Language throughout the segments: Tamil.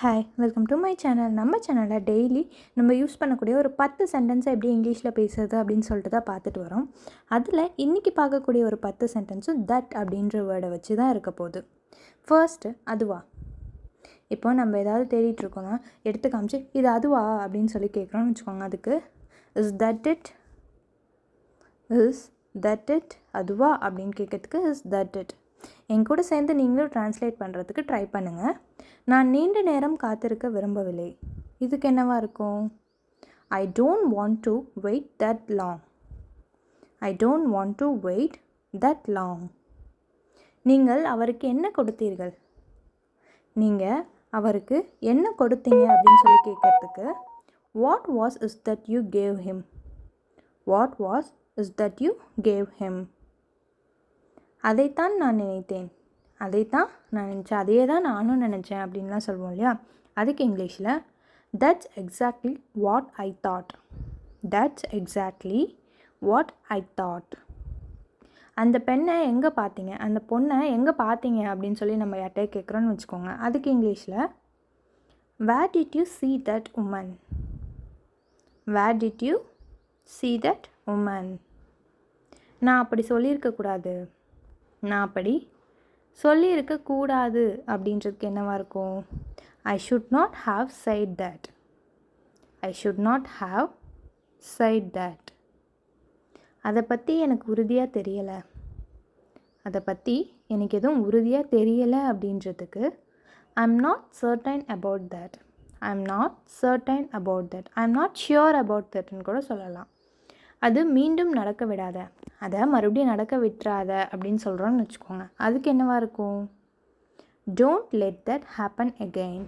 Hi, welcome to my channel. நம்ம சேனலில் டெய்லி நம்ம யூஸ் பண்ணக்கூடிய ஒரு 10 சென்டென்ஸை எப்படி இங்கிலீஷில் பேசுறது அப்படின்னு சொல்லிட்டு தான் பார்த்துட்டு வரோம். அதில் இன்றைக்கி பார்க்கக்கூடிய ஒரு 10 சென்டென்ஸும் தட் அப்படின்ற வேர்டை வச்சு தான் இருக்க போகுது. ஃபர்ஸ்ட்டு அதுவா. இப்போ நம்ம ஏதாவது தேடிட்டுருக்கோன்னா எடுத்து காமிச்சு இது அதுவா அப்படின்னு சொல்லி கேட்குறோன்னு வச்சுக்கோங்க. அதுக்கு is that it, is that it, அதுவா அப்படின்னு கேட்கறதுக்கு இஸ் தட் இட். என் கூட சேர்ந்து நீங்களும் ட்ரான்ஸ்லேட் பண்ணுறதுக்கு ட்ரை பண்ணுங்கள். நான் நீண்ட நேரம் காத்திருக்க விரும்பவில்லை. இதுக்கு என்னவா இருக்கும்? I don't want to wait that long. I don't want to wait that long. நீங்கள் அவருக்கு என்ன கொடுத்தீர்கள்? நீங்கள் அவருக்கு என்ன கொடுத்தீங்க அப்படின்னு சொல்லி கேட்குறதுக்கு what was is that you gave him. What was is that you gave him. அதைத்தான் நான் நினைத்தேன். அதைத்தான் நான் நினச்சேன், அதையே தான் நானும் நினச்சேன் அப்படின்லாம் சொல்லுவோம் இல்லையா? அதுக்கு இங்கிலீஷில் that's exactly what I thought. That's exactly what I thought. அந்த பெண்ணை எங்கே பார்த்தீங்க, அந்த பொண்ணை எங்கே பார்த்தீங்க அப்படின்னு சொல்லி நம்ம யார்கிட்டயே கேட்குறோன்னு வச்சுக்கோங்க. அதுக்கு இங்கிலீஷில் where did you see that woman. Where did you see that woman. நான் அப்படி சொல்லியிருக்கக்கூடாது. நான் அப்படி சொல்லியிருக்கக்கூடாது அப்படின்றதுக்கு என்னவாக இருக்கும்? I should not have said that. I should not have said that. அதை பற்றி எனக்கு உறுதியாக தெரியலை. அதை பற்றி எனக்கு எதுவும் உறுதியாக தெரியலை அப்படின்றதுக்கு I am not certain about that. I am not certain about that. I am not sure about thatன்னு கூட சொல்லலாம். அது மீண்டும் நடக்க விடாத, அதை மறுபடியும் நடக்க விட்டுறாத அப்படின்னு சொல்கிறோன்னு வச்சுக்கோங்க. அதுக்கு என்னவாக இருக்கும்? Don't let that happen again.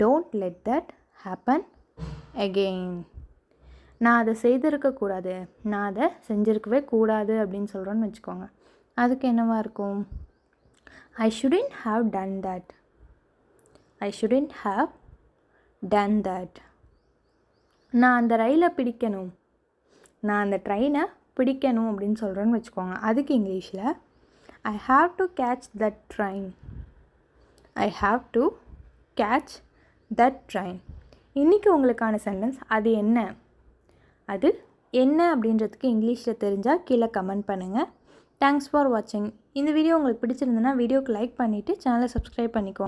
Don't let that happen again. நான் அதை செய்திருக்கக்கூடாது, நான் அதை செஞ்சுருக்கவே கூடாது அப்படின்னு சொல்கிறோன்னு வச்சுக்கோங்க. அதுக்கு என்னவாக இருக்கும்? I shouldn't have done that. I shouldn't have done that. நான் அந்த ரயிலை பிடிக்கணும், நான் அந்த ட்ரெயினை பிடிக்கணும் அப்படின்னு சொல்கிறேன்னு வச்சுக்கோங்க. அதுக்கு இங்கிலீஷில் I have to catch that train. I have to catch that train. இன்றைக்கி உங்களுக்கான சென்டென்ஸ் அது என்ன, அது என்ன அப்படின்றதுக்கு இங்கிலீஷில் தெரிஞ்சால் கீழே கமெண்ட் பண்ணுங்கள். தேங்க்ஸ் ஃபார் வாட்சிங். இந்த வீடியோ உங்களுக்கு பிடிச்சிருந்ததுன்னா வீடியோக்கு லைக் பண்ணிவிட்டு சேனலை சப்ஸ்கிரைப் பண்ணிக்கோங்க.